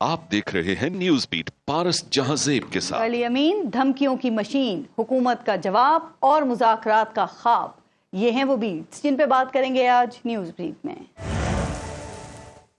आप देख रहे हैं न्यूज बीट पारस जहांजेब के साथ। अली अमीन धमकियों की मशीन, हुकूमत का जवाब और मुज़ाकरात का ख्वाब, ये हैं वो बीट्स जिन पे बात करेंगे आज न्यूज बीट में।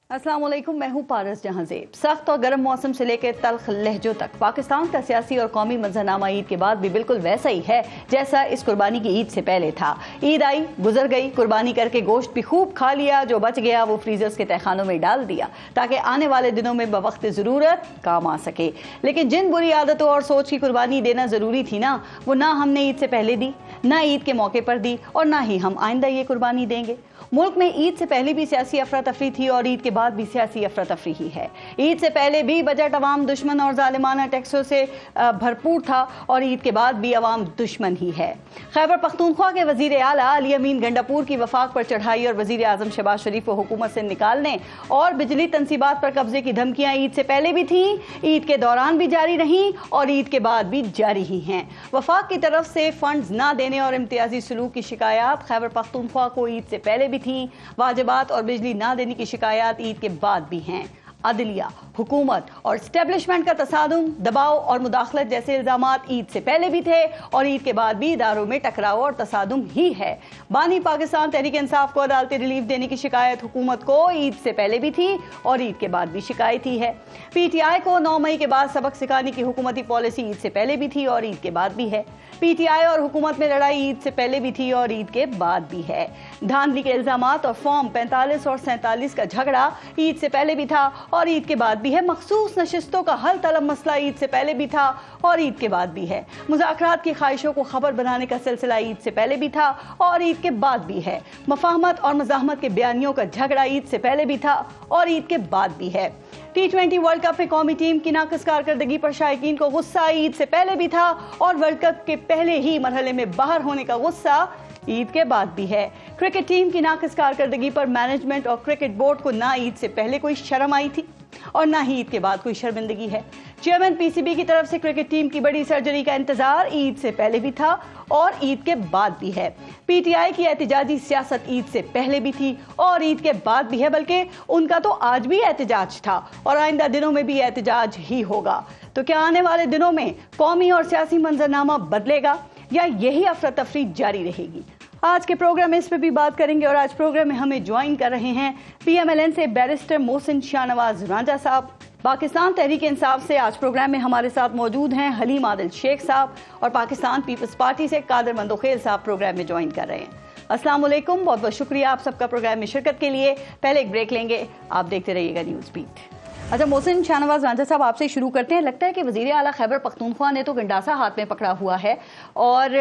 अस्सलाम वालेकुम, मैं हूँ पारस जहांजेब। सख्त और गर्म मौसम से लेकर तल्ख लहजों तक पाकिस्तान का सियासी और कौमी मंजरनामा ईद के बाद भी बिल्कुल वैसा ही है जैसा इस कुर्बानी की ईद से पहले था। ईद आई गुजर गई, कुर्बानी करके गोश्त भी खूब खा लिया, जो बच गया वो फ्रीजर्स के तहखानों में डाल दिया ताकि आने वाले दिनों में बवक्त ज़रूरत काम आ सके। लेकिन जिन बुरी आदतों और सोच की कुर्बानी देना ज़रूरी थी ना, वो ना हमने ईद से पहले दी, ना ईद के मौके पर दी और ना ही हम आइंदा ये कुर्बानी देंगे। मुल्क में ईद से पहले भी सियासी अफरा तफरी थी और ईद के बाद भी सियासी अफरा तफरी ही है। ईद से पहले भी बजट अवाम दुश्मन और जालिमाना टैक्सों से भरपूर था और ईद के बाद भी अवाम दुश्मन ही है। खैबर पख्तूनख्वा के वजीर आला अली अमीन गंडापुर की वफाक पर चढ़ाई और वजीर आजम शहबाज शरीफ को हुकूमत से निकालने और बिजली तनसीबात पर कब्जे की धमकियां ईद से पहले भी थीं, ईद के दौरान भी जारी रहीं और ईद के बाद भी जारी ही हैं। वफाक की तरफ से फंड्स ना देने और इम्तियाजी सलूक की शिकायत खैबर पख्तूनख्वा को ईद से पहले भी थी, वाजिबात और बिजली ना देने की शिकायत ईद के बाद भी हैं। अदलिया, हुकूमत और स्टैब्लिशमेंट का तसादुम, दबाव और मुदाखलत जैसे इल्जामात ईद से पहले भी थे और ईद के बाद भी इदारों में टकराव और तसादुम ही है। बानी पाकिस्तान तहरीक इंसाफ को अदालती रिलीफ देने की शिकायत हुकूमत को ईद से पहले भी थी और ईद के बाद भी शिकायत ही है। PTI को 9 मई के बाद सबक सिखाने की हुकूमती पॉलिसी ईद से पहले भी थी और ईद के बाद भी है। PTI और हुकूमत में लड़ाई ईद से पहले भी थी और ईद के बाद भी है। धांधली के इल्जामात और फॉर्म 45 और 47 का झगड़ा ईद से पहले भी था और ईद के बाद भी है। मखसूस नशिस्तों का हल तलब मसला ईद से पहले भी था और ईद के बाद भी है। मुज़ाकरात की ख्वाहिशों को खबर बनाने का सिलसिला ईद से पहले भी था और ईद के बाद भी है। मफाहमत और मज़ाहमत के बयानियों का झगड़ा ईद से पहले भी था और ईद के बाद भी है। T20 वर्ल्ड कप में कौमी टीम की नाक़िस कारकर्दगी पर शायकीन को गुस्सा ईद से पहले भी था और वर्ल्ड कप के पहले ही मरहले में बाहर होने का गुस्सा ईद के बाद भी है। क्रिकेट टीम की नाक़िस कारकर्दगी पर मैनेजमेंट और क्रिकेट बोर्ड को ना ईद से पहले कोई शर्म आई थी और ना ही ईद के बाद कोई शर्मिंदगी है। चेयरमैन PCB की तरफ से क्रिकेट टीम की बड़ी सर्जरी का इंतजार ईद से पहले भी था और ईद के बाद भी है। PTI की एहतिजाजी सियासत ईद से पहले भी थी और ईद के बाद भी है, बल्कि उनका तो आज भी एहतिजाज था और आइंदा दिनों में भी एहतिजाज ही होगा। तो क्या आने वाले दिनों में कौमी और सियासी मंजरनामा बदलेगा या यही अफरा तफरी जारी रहेगी? आज के प्रोग्राम में इस पर भी बात करेंगे और आज प्रोग्राम में हमें ज्वाइन कर रहे हैं PMLN से बैरिस्टर मोहसिन शाहनवाज रांझा साहब। पाकिस्तान तहरीक इंसाफ से आज प्रोग्राम में हमारे साथ मौजूद हैं हलीम आदिल शेख साहब और पाकिस्तान पीपल्स पार्टी से कादर मंदोखेल साहब प्रोग्राम में ज्वाइन कर रहे हैं। अस्सलाम वालेकुम, बहुत बहुत शुक्रिया आप सबका प्रोग्राम में शिरकत के लिए। पहले एक ब्रेक लेंगे, आप देखते रहिएगा न्यूज़ बीट। अच्छा मोहसिन शाहनवाज रांझा साहब, आपसे शुरू करते हैं। लगता है कि वज़ीर आला खैबर पख्तूनख्वा ने तो गंडासा हाथ में पकड़ा हुआ है और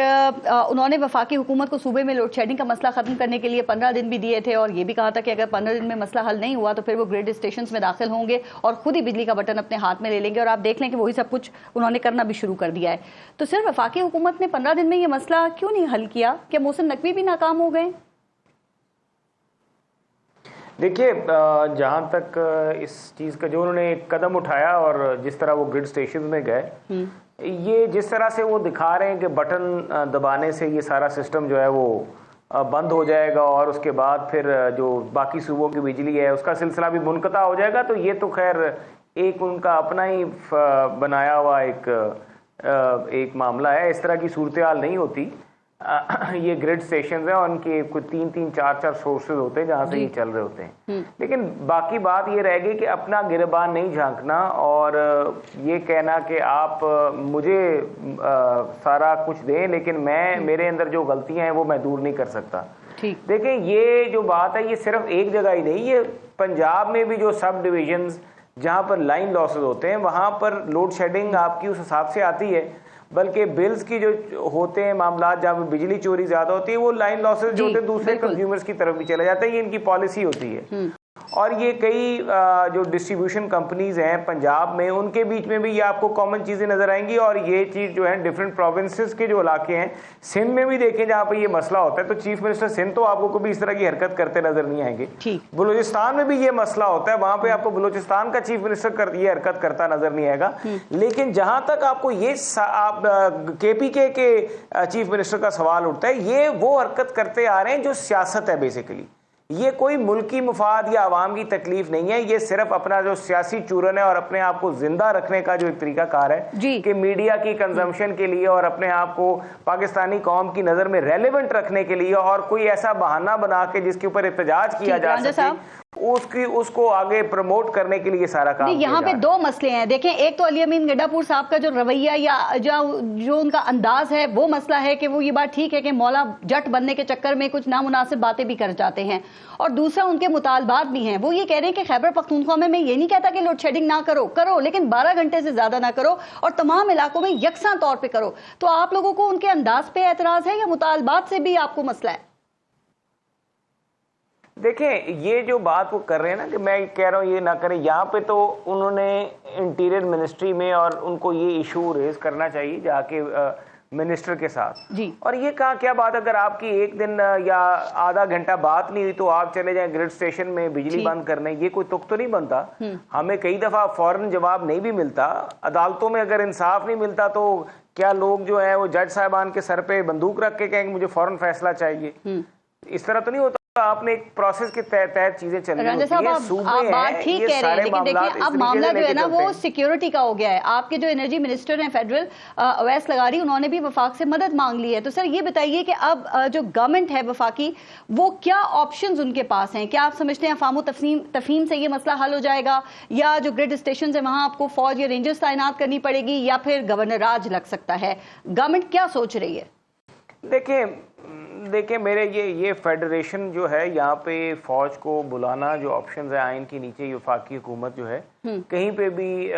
उन्होंने वफाकी हुकूमत को सूबे में लोड शेडिंग का मसला ख़त्म करने के लिए 15 दिन भी दिए थे और ये भी कहा था कि अगर 15 दिन में मसला हल नहीं हुआ तो फिर वो ग्रिड स्टेशन में दाखिल होंगे और खुद ही बिजली का बटन अपने हाथ में ले लेंगे और आप देख लें कि वही सब कुछ उन्होंने करना भी शुरू कर दिया है। तो सिर्फ वफाकी हुकूमत ने 15 दिन में ये मसला क्यों नहीं हल किया? क्या मोहसिन नकवी भी नाकाम हो गए? देखिए, जहाँ तक इस चीज़ का जो उन्होंने एक कदम उठाया और जिस तरह वो ग्रिड स्टेशन में गए, ये जिस तरह से वो दिखा रहे हैं कि बटन दबाने से ये सारा सिस्टम जो है वो बंद हो जाएगा और उसके बाद फिर जो बाकी सूबों की बिजली है उसका सिलसिला भी मुनक़ता हो जाएगा, तो ये तो खैर एक उनका अपना ही बनाया हुआ एक मामला है। इस तरह की सूरत हाल नहीं होती। ये ग्रिड स्टेशन है और उनके कुछ 3-3, 4-4 सोर्सेज होते हैं जहाँ से ये चल रहे होते हैं। लेकिन बाकी बात ये रह गई कि अपना गिरबान नहीं झांकना और ये कहना कि आप मुझे सारा कुछ दें लेकिन मेरे अंदर जो गलतियां हैं वो मैं दूर नहीं कर सकता। देखें, ये जो बात है ये सिर्फ एक जगह ही नहीं, ये पंजाब में भी जो सब डिविजन्स जहाँ पर लाइन लॉसेज होते हैं वहाँ पर लोड शेडिंग आपकी उस हिसाब से आती है, बल्कि बिल्स की जो होते हैं मामला जहाँ बिजली चोरी ज्यादा होती है वो लाइन लॉसेज जो होते हैं दूसरे कंज्यूमर्स की तरफ भी चले जाते हैं। ये इनकी पॉलिसी होती है और ये कई जो डिस्ट्रीब्यूशन कंपनीज हैं पंजाब में उनके बीच में भी ये आपको कॉमन चीज़ें नज़र आएंगी और ये चीज़ जो है डिफरेंट प्रोविंसेस के जो इलाके हैं, सिंध में भी देखें जहाँ पर ये मसला होता है तो चीफ मिनिस्टर सिंध तो आपको कभी इस तरह की हरकत करते नजर नहीं आएंगे। बलूचिस्तान में भी ये मसला होता है, वहाँ पे आपको बलूचिस्तान का चीफ मिनिस्टर ये हरकत करता नजर नहीं आएगा। लेकिन जहाँ तक आपको ये KPK के चीफ मिनिस्टर का सवाल उठता है, ये वो हरकत करते आ रहे हैं जो सियासत है बेसिकली। ये कोई मुल्की मुफाद या आवाम की तकलीफ नहीं है, ये सिर्फ अपना जो सियासी चूरन है और अपने आप को जिंदा रखने का जो एक तरीकाकार है कि मीडिया की कंजम्पशन के लिए और अपने आप को पाकिस्तानी कौम की नजर में रेलेवेंट रखने के लिए और कोई ऐसा बहाना बना के जिसके ऊपर एहतजाज किया जा सके उसको आगे प्रमोट करने के लिए सारा काम। यहाँ पे दो मसले हैं, देखें, एक तो अली अमीन गड्ढापुर साहब का जो रवैया या जो उनका अंदाज है वो मसला है कि वो ये बात ठीक है कि मौला जट बनने के चक्कर में कुछ नामुनासिब बातें भी कर जाते हैं, और दूसरा उनके मुतालबात भी हैं। वो ये कह रहे हैं कि खैबर पख्तूनख्वा में, मैं ये नहीं कहता कि लोड शेडिंग ना करो लेकिन 12 घंटे से ज्यादा ना करो और तमाम इलाकों में यकसा तौर पर करो। तो आप लोगों को उनके अंदाज पे एतराज है या मुतालबात से भी आपको मसला है? देखें, ये जो बात वो कर रहे हैं ना कि मैं कह रहा हूँ ये ना करें, यहाँ पे तो उन्होंने इंटीरियर मिनिस्ट्री में और उनको ये इशू रेज करना चाहिए जाके मिनिस्टर के साथ जी। और ये कहा क्या बात, अगर आपकी एक दिन या आधा घंटा बात नहीं हुई तो आप चले जाएं ग्रिड स्टेशन में बिजली बंद करने, ये कोई तुक तो नहीं बनता। हमें कई दफा फौरन जवाब नहीं भी मिलता, अदालतों में अगर इंसाफ नहीं मिलता तो क्या लोग जो है वो जज साहिबान के सर पे बंदूक रख के कहेंगे मुझे फौरन फैसला चाहिए? इस तरह तो नहीं होता। आपने एक प्रोसेस के तहत चीजें चल रही होती हैं। आप बात ठीक कह रहे हैं, लेकिन देखिए अब मामला जो है ना वो सिक्योरिटी का हो गया है। आपके जो एनर्जी मिनिस्टर हैं फेडरल अवैस लगारी, उन्होंने भी वफाक से मदद मांग ली है। तो सर ये बताइए कि अब जो गवर्नमेंट है वफाकी, वो क्या ऑप्शंस उनके पास हैं? क्या आप समझते हैं फामो तफहीम से ये मसला हल हो जाएगा, या जो ग्रिड स्टेशन है वहां आपको फौज या रेंजर्स तैनात करनी पड़ेगी, या फिर गवर्नर राज लग सकता है? गवर्नमेंट क्या सोच रही है? देखिए मेरे ये फेडरेशन जो है, यहाँ पे फौज को बुलाना जो ऑप्शन है आइन के नीचे, ये वफाकी हुकूमत जो है कहीं पे भी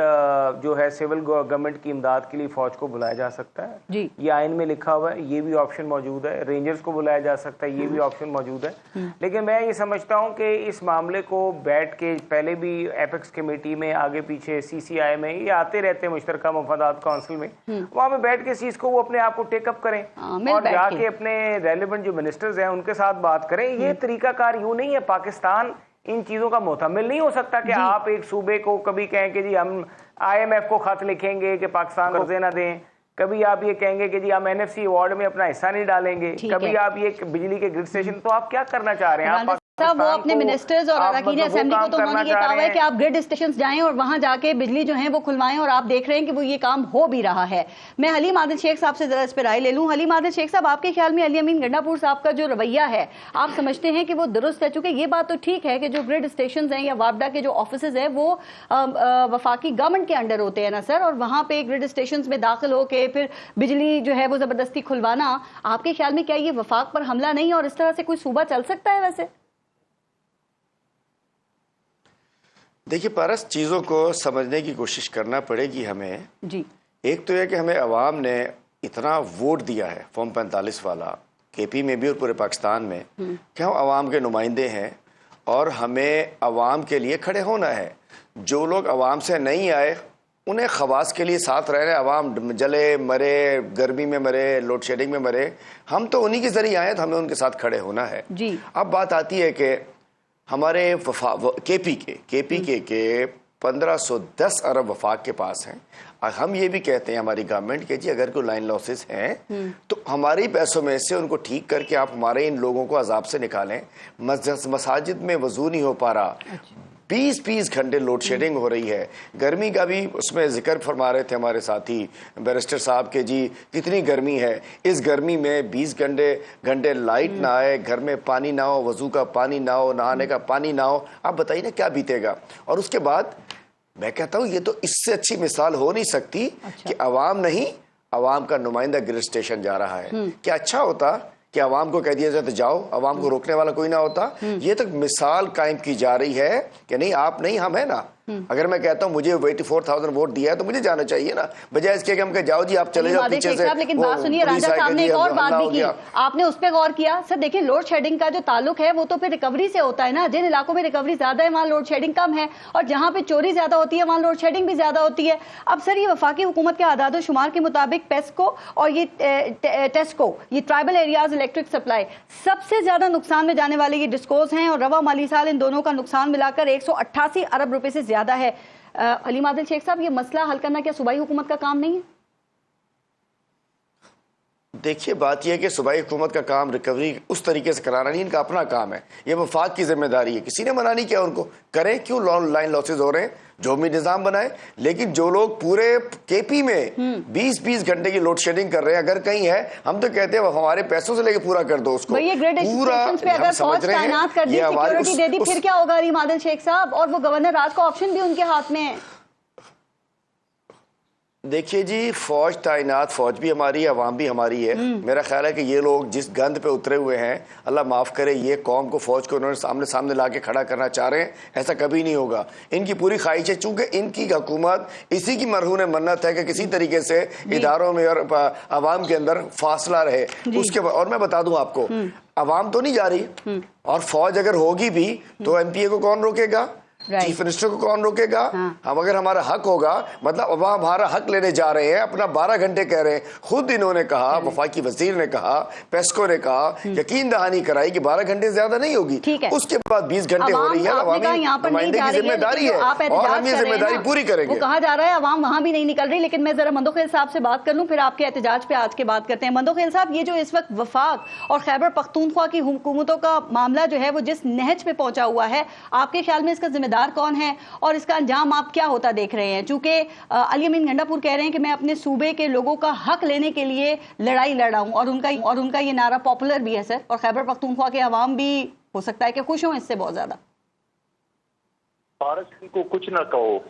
जो है सिविल गवर्नमेंट की इमदाद के लिए फौज को बुलाया जा सकता है जी। ये आइन में लिखा हुआ है, ये भी ऑप्शन मौजूद है। रेंजर्स को बुलाया जा सकता है, ये भी ऑप्शन मौजूद है। लेकिन मैं ये समझता हूँ कि इस मामले को बैठ के पहले भी एपेक्स कमेटी में, आगे पीछे CCI में, ये आते रहते हैं मुश्तरका मफादात काउंसिल में, वहाँ पे बैठ के इस चीज को वो अपने आप को टेकअप करें और जाके अपने रेलिवेंट जो मिनिस्टर्स हैं उनके साथ बात करें। ये तरीकाकार यूं नहीं है। पाकिस्तान इन चीजों का मुतमिल नहीं हो सकता कि आप एक सूबे को कभी कहें कि जी हम IMF को खत लिखेंगे कि पाकिस्तान को ना दें, कभी आप ये कहेंगे कि जी हम NFC अवार्ड में अपना हिस्सा नहीं डालेंगे, कभी आप ये बिजली के ग्रिड स्टेशन, तो आप क्या करना चाह रहे हैं? साहब वो अपने मिनिस्टर्स और अरकान असेंबली को तो उन्होंने ये कहा है कि आप ग्रिड स्टेशंस जाएं और वहां जाके बिजली जो है वो खुलवाएं, और आप देख रहे हैं कि वो ये काम हो भी रहा है। मैं हलीम आदिल शेख साहब से जरा इस पर राय ले लूं। हलीम आदिल शेख साहब, आपके ख्याल में अली अमीन गड्ढापुर साहब का जो रवैया है, आप समझते हैं कि वो दुरुस्त है? चूंकि ये बात तो ठीक है कि जो ग्रिड स्टेशन हैं या वापडा के जो ऑफिस है वो वफाकी गवर्नमेंट के अंडर होते हैं ना सर, और वहां पे ग्रिड स्टेशन में दाखिल होकर फिर बिजली जो है वो जबरदस्ती खुलवाना, आपके ख्याल में क्या ये वफाक पर हमला नहीं और इस तरह से कोई सूबा चल सकता है? वैसे देखिए पारस, चीज़ों को समझने की कोशिश करना पड़ेगी हमें जी। एक तो यह कि हमें अवाम ने इतना वोट दिया है, फॉर्म 45 वाला, KP में भी और पूरे पाकिस्तान में, कि हम अवाम के नुमाइंदे हैं और हमें अवाम के लिए खड़े होना है। जो लोग अवाम से नहीं आए उन्हें खवास के लिए साथ रह रहे, अवाम जले मरे, गर्मी में मरे, लोड शेडिंग में मरे, हम तो उन्हीं के जरिए आए, तो हमें उनके साथ खड़े होना है जी। अब बात आती है कि हमारे KP के 1510 अरब वफाक के पास हैं, और हम ये भी कहते हैं हमारी गवर्नमेंट के जी अगर कोई लाइन लॉसेस हैं तो हमारे पैसों में से उनको ठीक करके आप हमारे इन लोगों को अजाब से निकालें। मसाजिद में वजू नहीं हो पा रहा, 20 घंटे लोड शेडिंग हो रही है। गर्मी का भी उसमें जिक्र फरमा रहे थे हमारे साथी बैरिस्टर साहब के जी, कितनी गर्मी है। इस गर्मी में 20 घंटे लाइट ना आए, घर में पानी ना हो, वजू का पानी ना हो, नहाने का पानी ना हो, आप बताइए ना क्या बीतेगा। और उसके बाद मैं कहता हूँ ये तो इससे अच्छी मिसाल हो नहीं सकती कि अवाम नहीं, अवाम का नुमाइंदा ग्रिड स्टेशन जा रहा है। क्या अच्छा होता कि अवाम को कह दिया जाए तो जाओ, अवाम को रोकने वाला कोई ना होता। ये तो मिसाल कायम की जा रही है कि नहीं आप नहीं, हम है ना। अगर मैं कहता हूँ मुझे 84,000 वोट दिया है तो मुझे जाना चाहिए ना, बजाय इसके कि हम कह जाओ जी आप चले जाओ पीछे से। लेकिन बात सुनिए, राजा साहब ने एक और बात भी की, आपने उस पर गौर किया? सर देखिए, लोड शेडिंग का जो ताल्लुक है वो तो फिर रिकवरी से होता है ना। जिन इलाकों में रिकवरी ज्यादा है वहाँ लोड शेडिंग कम है, और जहाँ पे चोरी ज्यादा होती है वहाँ लोड शेडिंग भी ज्यादा होती है। अब सर ये वफाकी हुकूमत के आदाद शुमार के मुताबिक पेस्को और ये टेस्को, ये ट्राइबल एरियाज इलेक्ट्रिक सप्लाई, सबसे ज्यादा नुकसान में जाने वाले ये डिस्कोज हैं, और रवा माली साल इन दोनों का नुकसान मिलाकर 188 अरब रुपए से ज्यादा है। हलीम आदिल शेख साहब, ये मसला हल करना क्या सूबाई हुकूमत का काम नहीं है? देखिए, बात यह है कि सूबाई हुकूमत का काम रिकवरी उस तरीके से कराना नहीं, इनका अपना काम है, ये वफाक की जिम्मेदारी है। किसी ने मना नहीं किया उनको, करें, क्यों लाइन लॉसेज हो रहे हैं, जो भी निजाम बनाए। लेकिन जो लोग पूरे केपी में 20-20 घंटे की लोड शेडिंग कर रहे हैं, अगर कहीं है, हम तो कहते हैं हमारे पैसों से लेके पूरा कर दो उसको। पूरा अगर फौज तैनात कर दी, सिक्योरिटी दे दी, फिर क्या होगा अली मादल शेख साहब? और वो गवर्नर राज का ऑप्शन भी उनके हाथ में है। देखिए जी, फौज तैनात, फौज भी हमारी है, अवाम भी हमारी है। मेरा ख्याल है कि ये लोग जिस गंद पे उतरे हुए हैं, अल्लाह माफ करे, ये कौम को, फौज को उन्होंने सामने सामने ला के खड़ा करना चाह रहे हैं, ऐसा कभी नहीं होगा। इनकी पूरी ख्वाहिश है, चूंकि इनकी हुकूमत इसी की मरहून मन्नत है कि किसी तरीके से इदारों में और अवाम के अंदर फासला रहे उसके। और मैं बता दूं आपको, अवाम तो नहीं जा रही, और फौज अगर होगी भी तो एमपीए को कौन रोकेगा, चीफ मिनिस्टर को कौन रोकेगा? हम अगर हमारा हक होगा, मतलब अब हमारा हक लेने जा रहे हैं, अपना 12 घंटे कह रहे हैं। खुद इन्होंने कहा, वफाकी वजीर ने कहा, पेस्को ने कहा, यकीन दहानी कराई कि 12 घंटे से ज्यादा नहीं होगी। उसके बाद 20 घंटे हो रही है। नुमाइंदे की जिम्मेदारी है और हम ये जिम्मेदारी पूरी करेंगे। वो कहा जा रहा है अवाम वहां भी नहीं निकल रही। लेकिन मैं जरा मंदोखेल साहब से बात कर लूं, फिर आपके एहतजाज पे आज के बात करते हैं। मंदोखेल साहब, ये जो इस वक्त वफाक और खैबर पख्तूनख्वा की हुकूमतों का मामला जो है वो जिस नहज पे पहुंचा हुआ है, आपके ख्याल में इसका जिम्मेदार कौन है और इसका अंजाम आप क्या होता देख रहे हैं? चूंकि अली अमीन गंडापुर कह रहे हैं कि मैं अपने सूबे के लोगों का हक लेने के लिए लड़ाई लड़ रहा हूं, और उनका ये नारा पॉपुलर भी है सर, और खैबर पख्तूनख्वा के अवाम भी हो सकता है कि खुश हों इससे बहुत ज्यादा। इनको कुछ ना कहो,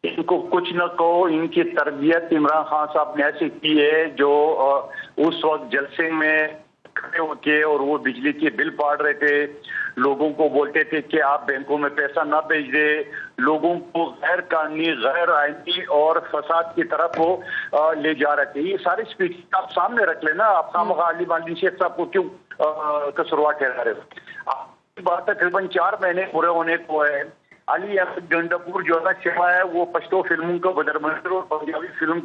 इनको कुछ न कहो। इनकी तरबियत इमरान खान साहब ने ऐसी की है जो उस वक्त जलसे में खड़े होके और वो बिजली के बिल पाड़ रहे थे, लोगों को बोलते थे कि आप बैंकों में पैसा ना भेज दे, लोगों को गैर कानूनी, गैर आईनी और फसाद की तरफ वो ले जा रहे थे। ये सारी स्पीच आप सामने रख लेना, आप खामखा अली मादल शेख साहब को क्यों कसूरवार ठहरा रहे हो? आपकी बात तकरीबन 4 महीने पूरे होने को है। अली अहमद गंडापुर जो है शमा है, वो पश्तो फिल्मों को बदरमंदर और पंजाबी फिल्म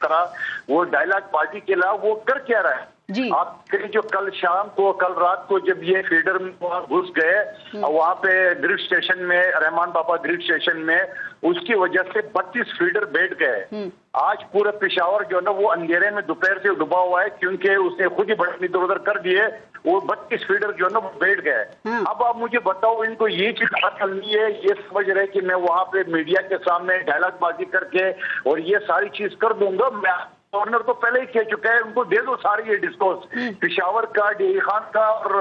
करा, वो डायलॉग पार्टी के अलावा वो कर क्या रहा है जी? आप जो कल शाम को, कल रात को जब ये फीडर में घुस गए, वहां पे ग्रिड स्टेशन में, रहमान बाबा ग्रिड स्टेशन में, उसकी वजह से 32 फीडर बैठ गए। आज पूरा पेशावर जो है ना वो अंधेरे में दोपहर से डूबा हुआ है, क्योंकि उसने खुद ही बटन इधर उधर कर दिए, वो 32 फीडर जो है ना वो बैठ गए। अब आप मुझे बताओ, इनको ये चीज चलनी है, ये समझ रहे कि मैं वहां पे मीडिया के सामने डायलॉग बाजी करके और ये सारी चीज कर दूंगा। मैं गवर्नर तो पहले ही कह चुका है, उनको दे दो सारी ये डिस्कोर्स, पेशावर का, डेरी खान का और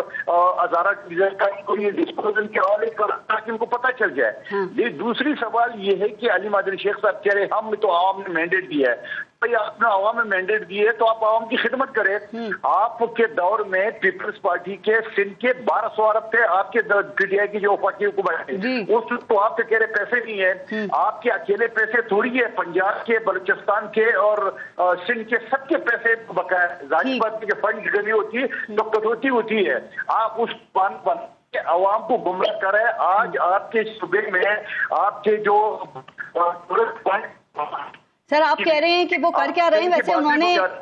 अजारा का, इनको ये डिस्कोर्स इनके हवाले कर, ताकि इनको पता चल जाए। ये दूसरी सवाल ये है कि अली मादल शेख साहब कह रहे हम तो आवाम ने मैंडेट दिया है। भाई आपने आवाम में मैंडेट दिए तो आप आवाम की खिदमत करें। आपके दौर में पीपल्स पार्टी के सिंध के 1200 अरब थे, आपके पीटीआई की जो वफाकी हुकूमत है उस तो आपके कह रहे पैसे नहीं है। आपके अकेले पैसे थोड़ी है, पंजाब के, बलूचिस्तान के और सिंध के सबके पैसे बकाया। जाहिर बात है कि फंड की कमी होती है तो कटौती होती है। आप उस पान पर अवाम को गुमराह करें। आज आपके सूबे में आपके जो सर आप कह रहे हैं कि वो कर क्या रहे हैं? वैसे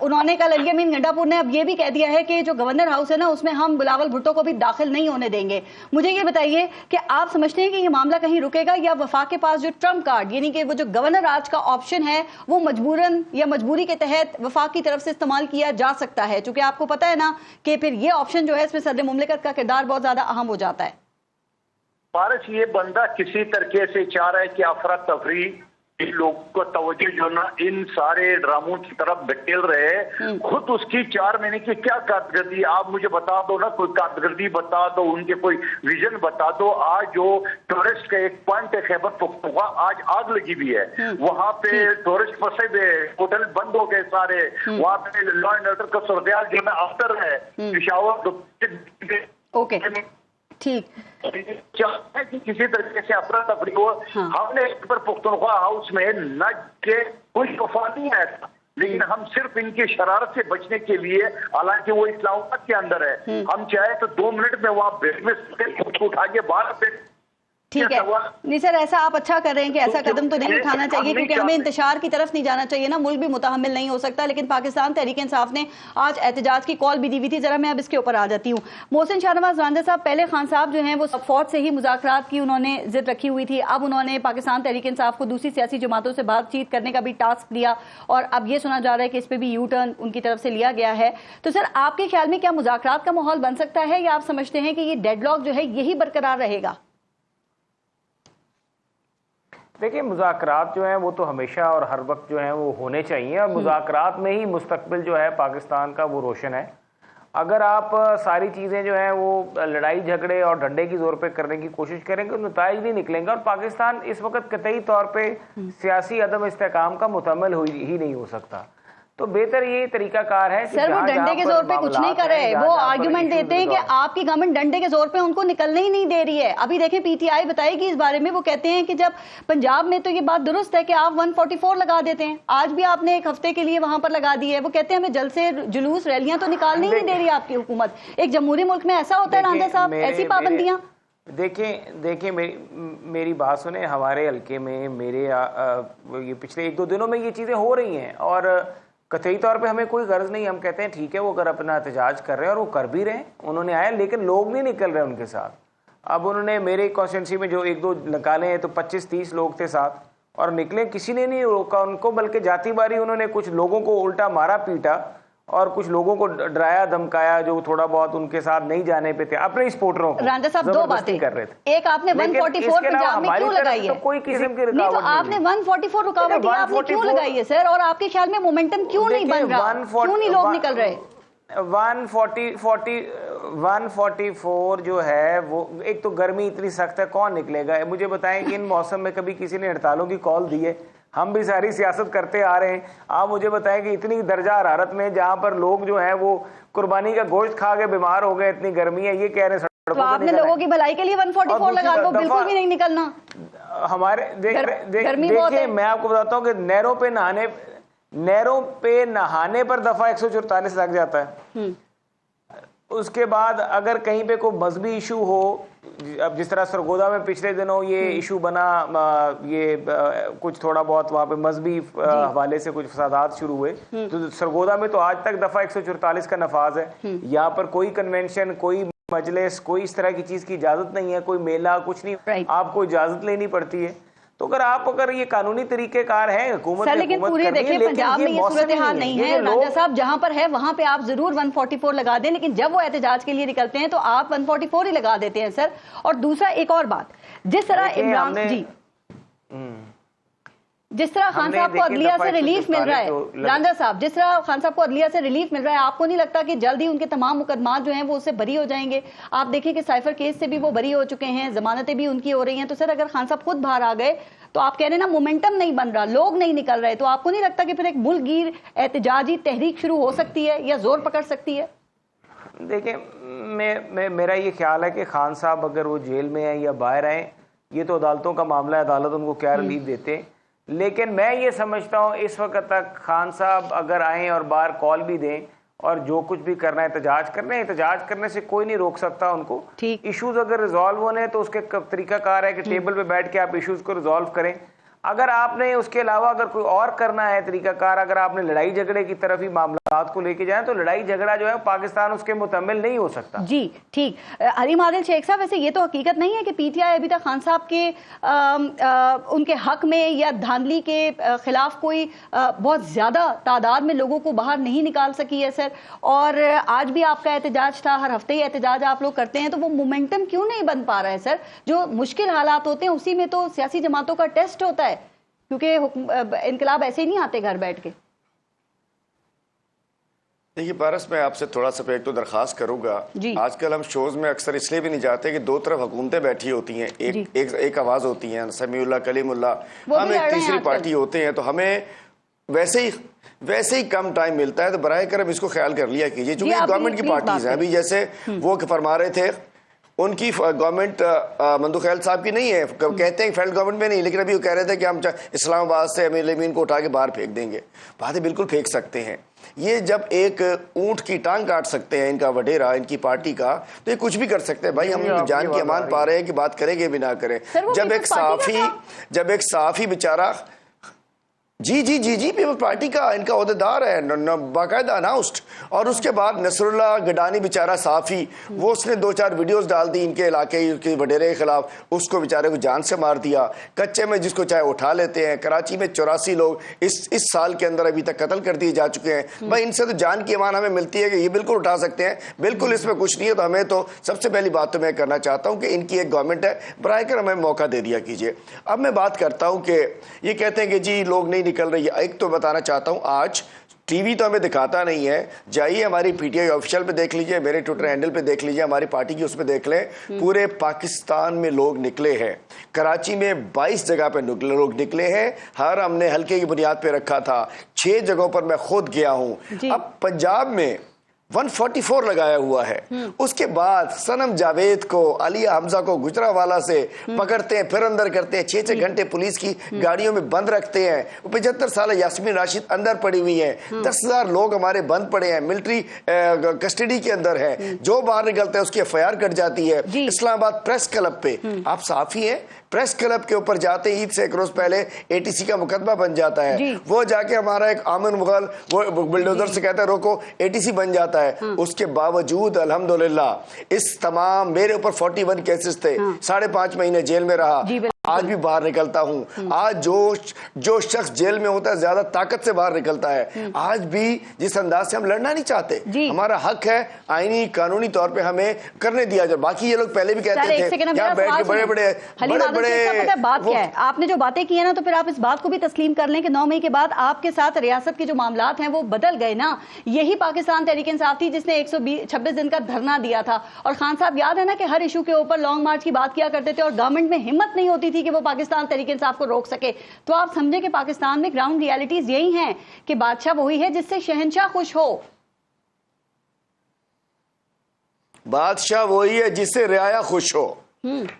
उन्होंने कल अली अमीन गंडापुर ने अब ये भी कह दिया है कि जो गवर्नर हाउस है ना उसमें हम बिलावल भुट्टो को भी दाखिल नहीं होने देंगे। मुझे ये बताइए कि आप समझते हैं कि ये मामला कहीं रुकेगा, या वफाक के पास जो ट्रम्प कार्ड यानी कि वो जो गवर्नर राज का ऑप्शन है वो मजबूरन या मजबूरी के तहत वफाक की तरफ से इस्तेमाल किया जा सकता है? चूंकि आपको पता है ना कि फिर ये ऑप्शन जो है इसमें सदर मुमलिकत का किरदार बहुत ज्यादा अहम हो जाता है। फारिश ये बंदा किसी तरीके से चाह रहा है कि अफरा तफरी लोगों को तवज्जो जो ना इन सारे ड्रामों की तरफ धकेल रहे। खुद उसकी 4 महीने की क्या कारकर्दगी, आप मुझे बता दो ना, कोई कारकर्दगी बता दो, उनके कोई विजन बता दो। आज जो टूरिस्ट का एक पॉइंट है खैबर पख्तूनख्वा, आज आग लगी हुई है, वहां पे टूरिस्ट फंसे हुए, होटल बंद हो गए सारे, वहां पे लॉ एंड ऑर्डर का सूरत जो है आफ्टर है पेशावर। ओके ठीक चाहते कि किसी तरीके से अफरा तफरी हो। हमने खैबर पख्तूनख्वा हाउस में न के कोई वफा नहीं आया था, लेकिन हम सिर्फ इनकी शरारत से बचने के लिए, हालांकि वो इस्लामाबाद के अंदर है, हम चाहे तो 2 मिनट में वहां बेड में उठा के बाहर ठीक है। नहीं सर, ऐसा आप अच्छा कर रहे हैं कि ऐसा कदम तो नहीं उठाना चाहिए, क्योंकि हमें इंतशार की तरफ नहीं जाना चाहिए ना, मुल्क भी मुतहम्मिल नहीं हो सकता। लेकिन पाकिस्तान तहरीक इंसाफ ने आज एहतजाज की कॉल भी दी हुई थी। जरा मैं अब इसके ऊपर आ जाती हूँ। मोहसिन शाहनवाज रांझा साहब, पहले खान साहब जो हैं वो फौज से ही मुज़ाकरात की उन्होंने जिद रखी हुई थी, अब उन्होंने पाकिस्तान तहरीक इंसाफ को दूसरी सियासी जमातों से बातचीत करने का भी टास्क दिया, और अब ये सुना जा रहा है कि इस पर भी यू टर्न उनकी तरफ से लिया गया है। तो सर, आपके ख्याल में क्या मुज़ाकरात का माहौल बन सकता है, या आप समझते हैं कि ये डेडलॉक जो है यही बरकरार रहेगा? देखिए, मुज़ाकरात जो हैं वो तो हमेशा और हर वक्त जो हैं वो होने चाहिए, और मुज़ाकरात में ही मुस्तकबिल जो है पाकिस्तान का वो रोशन है। अगर आप सारी चीज़ें जो हैं वो लड़ाई झगड़े और डंडे की जोर पे करने की कोशिश करेंगे तो नताइज नहीं निकलेंगे, और पाकिस्तान इस वक्त कतई तौर पे सियासी अदम इस्तेकाम का मुतम्मिल ही नहीं हो सकता। तो बेहतर ये तरीकाकार है। सर, वो डंडे के जोर पे कुछ नहीं कर रहे, वो आर्ग्यूमेंट देते हैं कि आपकी गवर्नमेंट डंडे के जोर पे उनको निकलने ही नहीं दे रही है। अभी देखें, पीटीआई बताएगी इस बारे में, वो कहते हैं कि जब पंजाब में तो ये बात दुरुस्त है कि आप 144 लगा देते हैं, आज भी आपने एक हफ्ते के लिए वहां पर लगा दी है। वो कहते हैं हमें जलसे जुलूस रैलियां तो निकालने ही नहीं दे रही आपकी हुकूमत। एक जमहूरी मुल्क में ऐसा होता है रांझा साहब, ऐसी पाबंदियां? देखिए मेरी बात सुने। हमारे हल्के में मेरे ये पिछले 1-2 दिनों में ये चीज़ें हो रही हैं, और कतई तौर पे हमें कोई गर्ज नहीं। हम कहते हैं ठीक है, वो अगर अपना एहतजाज कर रहे हैं, और वो कर भी रहे हैं, उन्होंने आया, लेकिन लोग नहीं निकल रहे उनके साथ। अब उन्होंने मेरे कॉन्स्टिट्यूंसी में जो 1-2 निकाले हैं तो 25-30 लोग थे साथ, और निकले, किसी ने नहीं रोका उनको, बल्कि जाती बारी उन्होंने कुछ लोगों को उल्टा मारा पीटा, और कुछ लोगों को डराया धमकाया जो थोड़ा बहुत उनके साथ नहीं जाने पे थे, अपने सपोर्टरों को। रांझा साहब, दो बातें कर रहे थे। एक, आपने 144 पंजाब में क्यों लगाई है? तो कोई किस्म की नहीं, तो आपने 144 रुकावट आपने क्यों लगाई है सर? और आपके ख्याल में मोमेंटम क्यों नहीं बन रहा, क्यों नहीं लोग निकल रहे? 144 जो है वो, एक तो गर्मी इतनी सख्त है, कौन निकलेगा? मुझे बताएं कि इन मौसम में कभी किसी ने हड़तालों की कॉल दी है? हम भी सारी सियासत करते आ रहे हैं। आप मुझे बताएं कि इतनी दर्जा हरारत में जहां पर लोग जो हैं वो कुर्बानी का गोश्त खा के बीमार हो गए, इतनी गर्मी है, ये कह रहे हैं तो आपने लोगों की भलाई के लिए 144 लगा दो, बिल्कुल भी नहीं निकलना। हमारे देखिए, मैं आपको बताता हूँ कि नहरों पे नहाने पर दफा 144 लग जाता है। उसके बाद अगर कहीं पे कोई मजहबी इशू हो, अब जिस तरह सरगोदा में पिछले दिनों ये इशू बना, ये कुछ थोड़ा बहुत वहाँ पे मजहबी हवाले से कुछ फसादात शुरू हुए, तो सरगोदा में तो आज तक दफा 144 का नफाज है। यहाँ पर कोई कन्वेंशन, कोई मजलिस, कोई इस तरह की चीज की इजाजत नहीं है, कोई मेला कुछ नहीं, आपको इजाजत लेनी पड़ती है। तो अगर ये कानूनी तरीकेकार है हुकूमत, लेकिन पूरे देखिए पंजाब में ये सूरत हाल नहीं है रांझा साहब, जहां पर है वहां पे आप जरूर 144 लगा दें, लेकिन जब वो एहतजाज के लिए निकलते हैं तो आप 144 ही लगा देते हैं सर। और दूसरा, एक और बात, जिस तरह इमरान जी, जिस तरह खान साहब को अदलिया से रिलीफ मिल रहा है, रांझा साहब, जिस तरह खान साहब को अदलिया से रिलीफ मिल रहा है, आपको नहीं लगता कि जल्दी उनके तमाम मुकदमात जो हैं वो उससे बरी हो जाएंगे? आप देखिए कि साइफर केस से भी वो बरी हो चुके हैं, जमानतें भी उनकी हो रही हैं। तो सर, अगर खान साहब खुद बाहर आ गए, तो आप कह रहे हैं ना मोमेंटम नहीं बन रहा, लोग नहीं निकल रहे, तो आपको नहीं लगता कि फिर एक मुल्कगीर एहतजाजी तहरीक शुरू हो सकती है या जोर पकड़ सकती है? देखिए, मेरा ये ख्याल है कि खान साहब अगर वो जेल में है या बाहर आए, ये तो अदालतों का मामला है, अदालत उनको क्या रिलीफ देते हैं। लेकिन मैं ये समझता हूँ इस वक्त तक खान साहब अगर आए और बाहर कॉल भी दें और जो कुछ भी करना है, एहतजाज करने से कोई नहीं रोक सकता उनको। इश्यूज अगर रिजॉल्व होने तो उसके तरीकाकार है कि टेबल पे बैठ के आप इश्यूज को रिजॉल्व करें। अगर आपने उसके अलावा अगर कोई और करना है तरीकाकार, अगर आपने लड़ाई झगड़े की तरफ ही मामलात को लेके जाए, तो लड़ाई झगड़ा जो है पाकिस्तान उसके मुतम्मिल नहीं हो सकता। जी ठीक। हरीम आदिल शेख साहब, वैसे ये तो हकीकत नहीं है कि पीटीआई अभी तक खान साहब के उनके हक में या धांधली के खिलाफ कोई बहुत ज्यादा तादाद में लोगों को बाहर नहीं निकाल सकी है सर, और आज भी आपका एहतजाज था, हर हफ्ते ही एहतजाज आप लोग करते हैं, तो वो मोमेंटम क्यों नहीं बन पा रहा है सर? जो मुश्किल हालात होते हैं उसी में तो सियासी जमातों का टेस्ट होता है, क्योंकि इनकलाब ऐसे ही नहीं आते घर बैठ के। देखिए पारस, मैं आपसे थोड़ा सा एक तो दरखास्त करूंगा। आजकल हम शोज में अक्सर इसलिए भी नहीं जाते कि दो तरफ हुकूमतें बैठी होती हैं, एक आवाज होती है, समीउल्लाह कलीमुल्लाह, हम एक तीसरी पार्टी होते हैं, तो हमें वैसे ही कम टाइम मिलता है। तो बराए करम इसको ख्याल कर लिया कीजिए, चूंकि गवर्नमेंट की पार्टीज हैं। अभी जैसे वो फरमा रहे थे, उनकी गवर्नमेंट मंदू खैल साहब की नहीं है, कहते हैं फेडरल गवर्नमेंट में नहीं, लेकिन अभी वो कह रहे थे कि हम इस्लामाबाद से अमीर अमीन को उठा के बाहर फेंक देंगे। बातें बिल्कुल फेंक सकते हैं, ये जब एक ऊंट की टांग काट सकते हैं इनका वडेरा, इनकी पार्टी का, तो ये कुछ भी कर सकते हैं भाई। हम जान की अमान पा रहे हैं कि बात करेंगे भी ना करें। जब एक सहाफी बेचारा जी जी जी जी पीपल्स पार्टी का इनका ओहदेदार है, बाकायदा अनाउंस्ड, और उसके बाद नसरुल्लाह गडानी बेचारा साफी, वो उसने 2-4 वीडियोस डाल दी इनके इलाके के वडेरे के खिलाफ, उसको बेचारे को जान से मार दिया। कच्चे में जिसको चाहे उठा लेते हैं। कराची में 84 लोग इस साल के अंदर अभी तक कत्ल कर दिए जा चुके हैं। भाई इनसे तो जान की अमान हमें मिलती है कि ये बिल्कुल उठा सकते हैं, बिल्कुल इसमें कुछ नहीं है। तो हमें तो सबसे पहली बात तो मैं करना चाहता हूँ कि इनकी एक गवर्नमेंट है, बराए कर हमें मौका दे दिया कीजिए। अब मैं बात करता हूँ कि ये कहते हैं कि जी लोग नहीं निकल रही है। एक तो बताना चाहता हूं, आज टीवी तो हमें दिखाता नहीं है, जाइए हमारी पीटीआई ऑफिशियल पे देख लीजिए, मेरे ट्विटर हैंडल पे देख लीजिए, हमारी पार्टी की उसमें देख लें, पूरे पाकिस्तान में लोग निकले हैं। कराची में 22 जगह पे लोग निकले हैं, हर हमने हल्के की बुनियाद पे रखा था। 6 जगहों पर मैं खुद गया हूं। अब पंजाब में 144 लगाया हुआ है। उसके बाद सनम जावेद को, आलिया हमजा को गुजरावाला से पकड़ते हैं, फिर अंदर करते हैं, 6-6 घंटे पुलिस की गाड़ियों में बंद रखते हैं। 75 साल यास्मीन राशिद अंदर पड़ी हुई हैं। 10,000 लोग हमारे बंद पड़े हैं, मिलिट्री कस्टडी के अंदर है। जो बाहर निकलता है उसकी FIR कट जाती है। इस्लामाबाद प्रेस क्लब पे आप साफी हैं, प्रेस क्लब के ऊपर जाते ईद से एक रोज पहले ATC का मुकदमा बन जाता है। वो जाके हमारा एक आमिर मुगल वो बुलडोजर से कहता है रोको, ATC बन जाता है। उसके बावजूद अल्हम्दुलिल्लाह इस तमाम मेरे ऊपर 41 केसेस थे, 5.5 महीने जेल में रहा। आज भी बाहर निकलता हूं। आज जो शख्स जेल में होता है ज्यादा ताकत से बाहर निकलता है। आज भी जिस अंदाज से हम लड़ना नहीं चाहते, हमारा हक है आईनी कानूनी तौर पे हमें करने दिया जाए। बाकी ये लोग पहले भी कहते थे यहाँ बैठ के बड़े बात क्या है, आपने जो बातें की है ना, तो फिर आप इस बात को भी तस्लीम कर लें कि 9 मई के बाद आपके साथ रियासत के जो मामलात हैं वो बदल गए ना। यही पाकिस्तान तहरीक इंसाफ थी जिसने 126 दिन का धरना दिया था। और खान साहब याद है ना कि हर इशू के ऊपर लॉन्ग मार्च की बात किया करते थे और गवर्नमेंट में हिम्मत नहीं होती थी कि वो पाकिस्तान तहरीक इंसाफ को रोक सके। तो आप समझे कि पाकिस्तान में ग्राउंड रियलिटीज यही हैं कि बादशाह वही है जिससे शहंशाह खुश हो, बादशाह वही है जिससे रियाया खुश हो,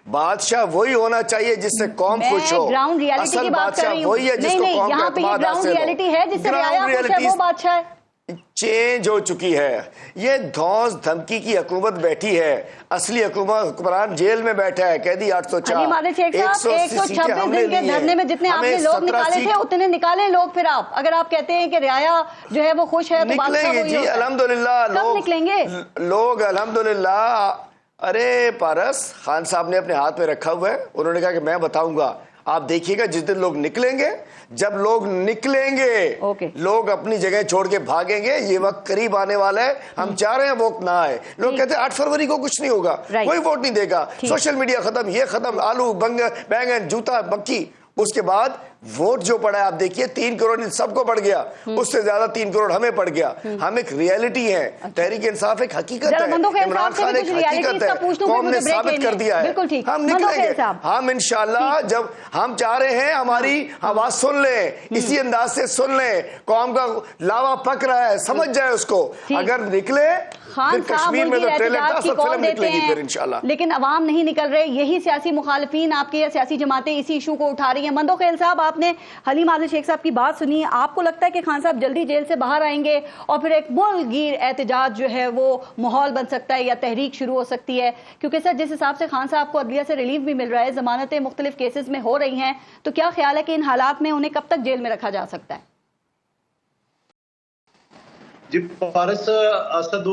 बादशाह वही होना चाहिए जिससे कौम खुश हो। ग्राउंड रियलिटी की बात कर रही हूं। वही है जिसको कौम यहाँ पे ये ग्राउंड रियलिटी है जिससे रियाया खुश है, वो बादशाह है। चेंज हो चुकी है। ये धौंस धमकी की हुकूमत बैठी है, असली हुक्मरान जेल में बैठा है, कैदी 804 126 दिन के धरने में जितने आपने लोग निकाले थे उतने निकाले लोग। फिर आप अगर आप कहते हैं कि रियाया जो है वो खुश है तो निकलेंगे जी अल्हम्दुलिल्लाह, लोग निकलेंगे लोग अल्हम्दुलिल्लाह। अरे पारस खान साहब ने अपने हाथ में रखा हुआ है, उन्होंने कहा कि मैं बताऊंगा। आप देखिएगा जिस दिन लोग निकलेंगे, जब लोग निकलेंगे लोग अपनी जगह छोड़ के भागेंगे। ये वक्त करीब आने वाला है, हम चाह रहे हैं वोट ना आए। लोग कहते हैं 8 फरवरी को कुछ नहीं होगा, कोई वोट नहीं देगा, सोशल मीडिया खत्म, ये खत्म, आलू बैंगन जूता मक्की। उसके बाद वोट जो पड़ा है आप देखिए 3 करोड़ सबको पड़ गया, उससे ज्यादा 3 करोड़ हमें पड़ गया। हम एक रियलिटी है, तहरीक इंसाफ एक हकीकत है, इमरान खान एक हकीकत है, कौम ने साबित कर दिया है। हम निकलेंगे, हम इंशाल्लाह। जब हम चाह रहे हैं हमारी आवाज सुन लें, इसी अंदाज से सुन लें, कौम का लावा पक रहा है, समझ जाए उसको। अगर निकले फिर कश्मीर में तो ट्रेलर की फिल्म निकलेगी फिर इंशाल्लाह। लेकिन अवाम नहीं निकल रहे, यही सियासी मुखालिफिन आपके सियासी जमातें इसी इशू को उठा रही है। मंदोखेल साहब, आपने हलीम आदिल शेख साहब की बात सुनी, आपको लगता है कि खान साहब जल्दी जेल से बाहर आएंगे और फिर एक मुल्कगीर एहतजाज जो है वो माहौल बन सकता है या तहरीक शुरू हो सकती है? क्योंकि सर जिस हिसाब से खान साहब को अदलिया से रिलीफ भी मिल रहा है, जमानतें मुख्तलिफ केसेस में हो रही हैं, तो क्या ख्याल है कि इन हालात में उन्हें कब तक जेल में रखा जा सकता है? जी पारस, असद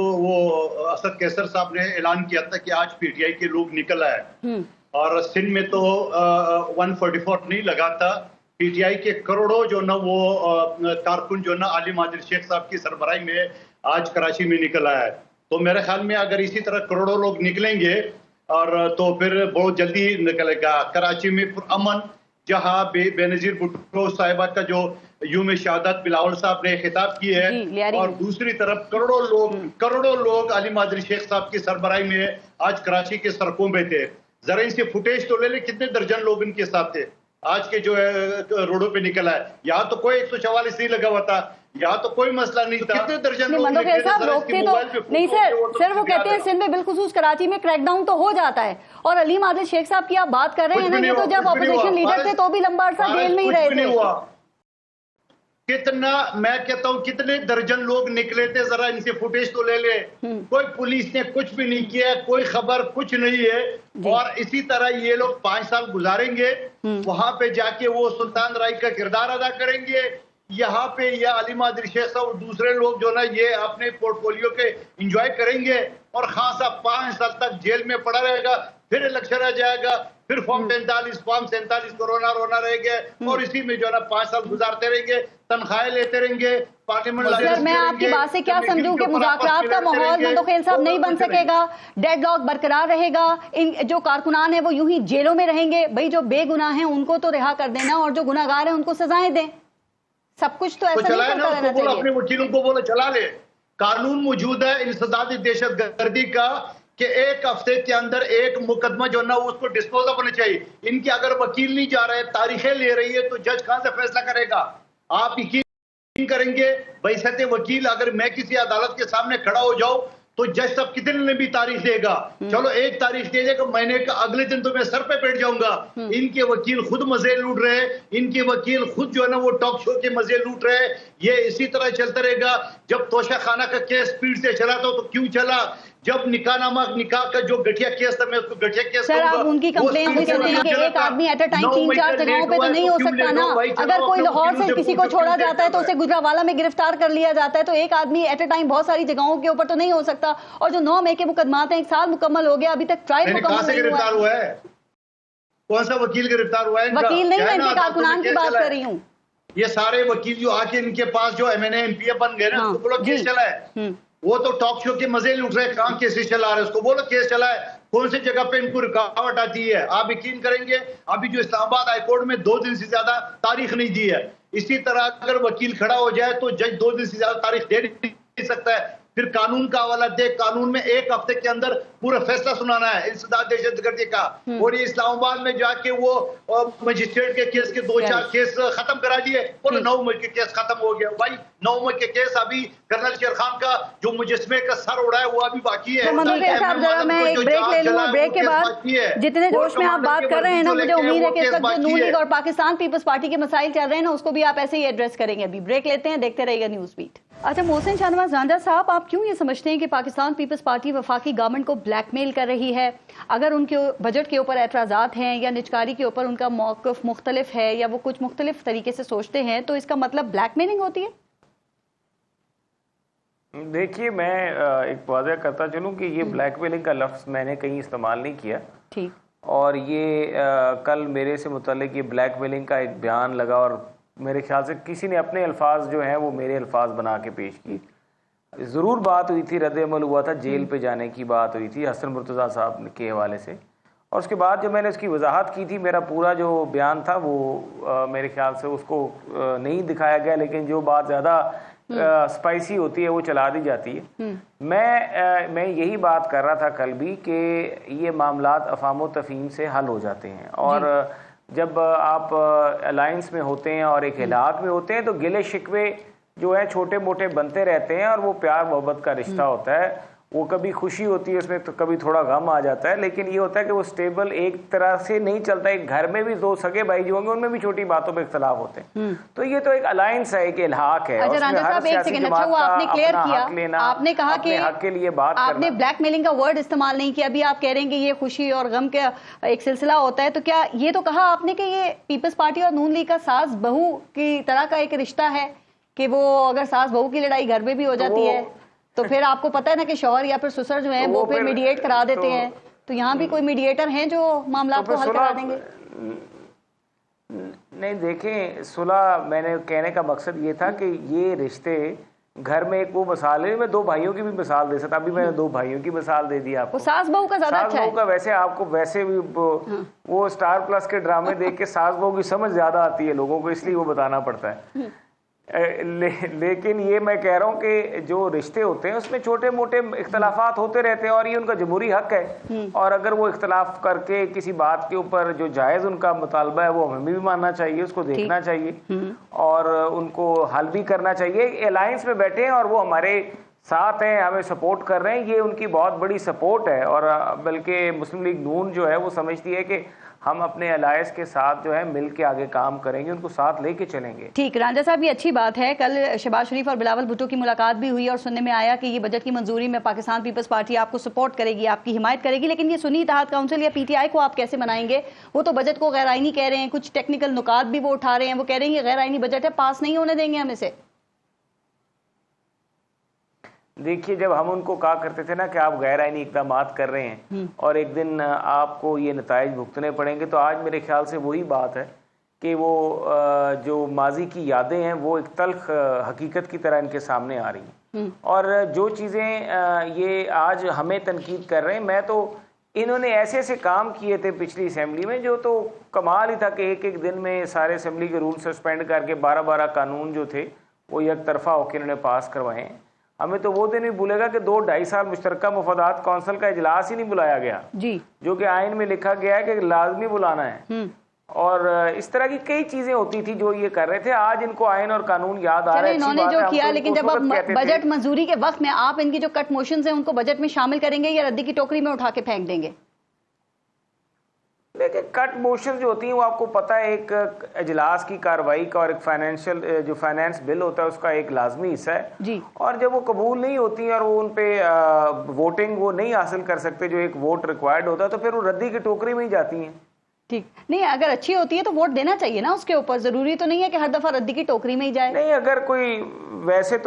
कैसर साहब ने ऐलान किया था कि आज PTI के लोग निकल आए और सिंध में तो 144 नहीं लगा था। PTI के करोड़ों जो ना वो कारकुन जो ना आलिम आदिल शेख साहब की सरबराही में आज कराची में निकल आया है। तो मेरे ख्याल में अगर इसी तरह करोड़ों लोग निकलेंगे और तो फिर बहुत जल्दी निकलेगा कराची में पुरअमन, जहाँ बेनजीर भुट्टो साहिबा का जो यूम शहादत बिलावल साहब ने खिताब की है, और दूसरी तरफ करोड़ों लोग आलिम आदिल शेख साहब की सरबराही में आज कराची के सड़कों पे थे। जरा इनसे फुटेज तो ले ले, कितने दर्जन लोग इनके साथ थे आज के जो है रोडों पे निकला है। यहाँ तो कोई 144 नहीं लगा हुआ था, यहाँ तो कोई मसला नहीं था। कितने दर्जन लोग रोकते तो नहीं सर वो कहते हैं सिंध में बिलखुसूस कराची में क्रैकडाउन तो हो जाता है। और अलीम आदिल शेख साहब की आप बात कर रहे हैं ना, ये तो जब ऑपोजिशन लीडर थे तो भी लंबा अरसा जेल में ही रहे थे। कितना, मैं कहता हूँ कितने दर्जन लोग निकले थे, जरा इनसे फुटेज तो ले ले। कोई पुलिस ने कुछ भी नहीं किया, कोई खबर कुछ नहीं है। और इसी तरह ये लोग 5 साल गुजारेंगे, वहां पे जाके वो सुल्तान राय का किरदार अदा करेंगे। यहाँ पे या अली मादिर शेख साहब और दूसरे लोग जो ना ये अपने पोर्टफोलियो के एंजॉय करेंगे, और खान साहब 5 साल तक जेल में पड़ा रहेगा, फिर इलेक्शन आ जाएगा, फिर फॉर्म 45 फॉर्म 47 कोरोना रोना रहेंगे, और इसी में जो ना 5 साल गुजारते रहेंगे, तनख्वाहें लेते रहेंगे, पार्लियामेंट। सर, मैं आपकी बात से क्या समझूं कि मुज़ाकरात का माहौल मंदोखेल साहब नहीं बन सकेगा, डेडलॉक बरकरार रहेगा, इन जो कारकुनान है वो यूं ही जेलों में रहेंगे। भाई जो बेगुनाह हैं उनको तो रिहा कर देना, और जो गुनाहगार हैं उनको सजाएं दें। सब कुछ तो ऐसा नहीं करता रहना चाहिए। अपने वकीलों को बोलो चला ले, कानून मौजूद है इंसदाद दहशतगर्दी का कि 1 हफ्ते के अंदर एक मुकदमा जो ना उसको डिस्पोज होना चाहिए। इनके अगर वकील नहीं जा रहे, तारीखें ले रही है, तो जज कहां से फैसला करेगा? आप यकीन करेंगे बैसते वकील, अगर मैं किसी अदालत के सामने खड़ा हो जाऊं तो जज साहब कितने लंबी तारीख देगा? चलो 1 तारीख दे देगा, महीने का अगले दिन तो मैं सर पे बैठ जाऊंगा। इनके वकील खुद मजे लूट रहे हैं, इनके वकील खुद जो है ना वो टॉक शो के मजे लूट रहे हैं। ये इसी तरह चलता रहेगा। जब तोशा खाना का केस स्पीड से चला था तो क्यों चला? जब निकाह का जो गठिया केस था, मैं उसको गठिया केस सर, आप उनकी कंप्लेन भी सुनते हैं कि एक आदमी एट अ टाइम 3-4 जगहों पे तो नहीं हो सकता ना। अगर कोई लाहौर से किसी को छोड़ा जाता है तो उसे गुजरावाला में गिरफ्तार कर लिया जाता है, तो एक आदमी एट अ टाइम बहुत सारी जगहों के ऊपर तो नहीं हो सकता। और जो 9 मई के मुकदमात हैं, 1 साल मुकम्मल हो गया, अभी तक ट्रायल मुकम्मल नहीं हुआ है। कौन सा वकील गिरफ्तार हुआ है? वकील नहीं, मैं इनके कारकुनान की बात कर रही हूँ। ये सारे वकील जो आके इनके पास जो MNA MPA बन गए ना, उसको बोलो केस चला है। वो तो टॉक शो के मजे लूट रहे हैं, कहां केसेस चला रहे हैं, उसको बोलो केस चला है। कौन सी जगह पे इनको रुकावट आती है? आप यकीन करेंगे अभी जो इस्लामाबाद हाईकोर्ट में 2 दिन से ज्यादा तारीख नहीं दी है। इसी तरह अगर वकील खड़ा हो जाए तो जज 2 दिन से ज्यादा तारीख दे नहीं सकता है। फिर कानून का हवाला दे, कानून में 1 हफ्ते के अंदर पूरा फैसला सुनाना है इंसदाद दहशतगर्दी का। और ये इस्लामाबाद में जाके वो मजिस्ट्रेट के केस के 2-4 केस खत्म करा दिए, और 9 मई के केस खत्म हो गया। भाई 9 मई के केस अभी कर्नल शेर खान का जो मुजस्मे का सर उड़ा है वो अभी बाकी है। मैं एक ब्रेक ले लूं, ब्रेक के बाद जितने जोश में आप बात कर रहे हैं ना, मुझे उम्मीद है कि इस वक्त जो नून लीग और पाकिस्तान पीपल्स पार्टी के मसाइल चल रहे हैं ना, उसको भी आप ऐसे ही एड्रेस करेंगे। अभी ब्रेक लेते हैं, देखते रहिएगा न्यूज बीट। अच्छा, मोहसिन शाहनवाज जांदा साहब, आप क्यों ये समझते हैं कि पाकिस्तान पीपल्स पार्टी वफाकी गवर्नमेंट को ब्लैकमेल कर रही है? अगर उनके बजट के ऊपर एतराज़ात हैं या निजकारी के ऊपर उनका मौक़िफ़ मुख्तलिफ है या वो कुछ मुख्तलिफ तरीके से सोचते हैं, तो इसका मतलब ब्लैकमेलिंग होती है? देखिए, मैं एक वाज़ह करता चलूँ कि ये ब्लैकमेलिंग का लफ्ज़ मैंने कहीं इस्तेमाल नहीं किया। ठीक। और ये कल मेरे से मुतल्लिक ये ब्लैकमेलिंग का एक बयान लगा, और मेरे ख्याल से किसी ने अपने अल्फाज जो हैं वो मेरे अल्फाज बना के पेश की। ज़रूर बात हुई थी, रद्द-ए-अमल हुआ था, जेल पे जाने की बात हुई थी हसन मुर्तज़ा साहब के हवाले से, और उसके बाद जब मैंने उसकी वजाहत की थी, मेरा पूरा जो बयान था वो मेरे ख्याल से उसको नहीं दिखाया गया, लेकिन जो बात ज़्यादा स्पाइसी होती है वो चला दी जाती है। मैं यही बात कर रहा था कल भी कि ये मामलात अफ़ाम व तफ़हीम से हल हो जाते हैं, और जब आप अलायंस में होते हैं और एक इलाक़ में होते हैं तो गिले शिकवे जो है छोटे मोटे बनते रहते हैं, और वो प्यार मोहब्बत का रिश्ता होता है। वो कभी खुशी होती है उसमें, तो कभी थोड़ा गम आ जाता है, लेकिन ये होता है कि वो स्टेबल एक तरह से नहीं चलता। एक घर में भी 2 सगे भाई जो होंगे उनमें भी छोटी बातों पे इख्तलाफ होते हैं। तो ये तो एक अलायंस है, एक इल्हाक है। अच्छा रांझा साहब, एक सेकंड, अच्छा वो आपने क्लियर किया, आपने कहा कि हक के लिए बात करना, आपने ब्लैकमेलिंग का वर्ड इस्तेमाल नहीं किया। अभी आप कह रहे हैं कि ये खुशी और गम का एक सिलसिला होता है, तो क्या ये तो कहा आपने कि ये पीपल्स पार्टी और नून लीग का सास बहू की तरह का एक रिश्ता है कि वो अगर सास बहू की लड़ाई घर में भी हो जाती है तो फिर आपको पता है ना कि शौहर या फिर ससुर जो है वो फिर मीडिएट करा देते हैं, तो यहाँ भी कोई मीडिएटर हैं जो मामला को हल करा देंगे? नहीं, देखें, सुलह, मैंने कहने का मकसद ये था कि ये रिश्ते घर में एक वो मिसाल है, मैं 2 भाइयों की भी मिसाल दे सकता, अभी मैंने 2 भाइयों की मिसाल दे दी आपको। सास बहू का ज्यादा अच्छा है। का वैसे आपको वैसे भी वो स्टार प्लस के ड्रामे देख के सास बहू की समझ ज्यादा आती है लोगों को, इसलिए वो बताना पड़ता है। लेकिन ये मैं कह रहा हूँ कि जो रिश्ते होते हैं उसमें छोटे मोटे इख्तलाफात होते रहते हैं, और ये उनका जमहूरी हक है, और अगर वो इख्तलाफ करके किसी बात के ऊपर जो जायज़ उनका मुतालबा है वो हमें भी मानना चाहिए, उसको देखना चाहिए और उनको हल भी करना चाहिए। अलायंस में बैठे हैं और वो हमारे साथ हैं, हमें सपोर्ट कर रहे हैं, ये उनकी बहुत बड़ी सपोर्ट है। और बल्कि मुस्लिम लीग नून जो है वो समझती है कि हम अपने अलायंस के साथ जो है मिल के आगे काम करेंगे, उनको साथ लेके चलेंगे। ठीक, रांझा साहब ये अच्छी बात है। कल शहबाज शरीफ और बिलावल भुट्टो की मुलाकात भी हुई और सुनने में आया कि ये बजट की मंजूरी में पाकिस्तान पीपल्स पार्टी आपको सपोर्ट करेगी, आपकी हिमायत करेगी, लेकिन ये सुन्नी इत्तेहाद काउंसिल या पीटीआई को आप कैसे मनाएंगे? वो तो बजट को गैर आईनी कह रहे हैं, कुछ टेक्निकल नुकात भी वो उठा रहे हैं, वो कह रहे हैं ये गैर आईनी बजट है, पास नहीं होने देंगे हम इसे। देखिए, जब हम उनको कहा करते थे ना कि आप गैर आईनी इकदाम कर रहे हैं और एक दिन आपको ये नताइज भुगतने पड़ेंगे, तो आज मेरे ख्याल से वही बात है कि वो जो माजी की यादें हैं वो एक तल्ख हकीकत की तरह इनके सामने आ रही हैं। और जो चीज़ें ये आज हमें तनकीद कर रहे हैं, मैं तो इन्होंने ऐसे ऐसे काम किए थे पिछली असेंबली में जो तो कमाल ही था कि एक एक दिन में सारे असेंबली के रूल सस्पेंड करके 12-12 कानून जो थे वो एक तरफा होकर इन्होंने पास करवाए हैं। हमें तो वो दिन भी भूलेगा कि 2-2.5 साल मुश्तरका मुफादात कौंसिल का इजलास ही नहीं बुलाया गया जी, जो कि आइन में लिखा गया है कि लाजमी बुलाना है। और इस तरह की कई चीजें होती थी जो ये कर रहे थे। आज इनको आइन और कानून याद आ रहे हैं, इन्होंने जो किया, लेकिन जब अब बजट मंजूरी के वक्त में आप इनकी जो कट मोशंस हैं उनको बजट में शामिल करेंगे या रद्दी की टोकरी में उठा के फेंक देंगे? लेकिन कट मोशन जो होती हैं वो आपको पता है एक इजलास की कार्रवाई का और एक फाइनेंशियल जो फाइनेंस बिल होता है उसका एक लाजमी हिस्सा है जी। और जब वो कबूल नहीं होती है और वो उन पे वोटिंग वो नहीं हासिल कर सकते जो एक वोट रिक्वायर्ड होता है, तो फिर वो रद्दी की टोकरी में ही जाती हैं। ठीक नहीं, अगर अच्छी होती है तो वोट देना चाहिए ना उसके ऊपर, जरूरी तो नहीं है कि हर दफा रद्दी की टोकरी में ही जाए। नहीं, अगर कोई वैसे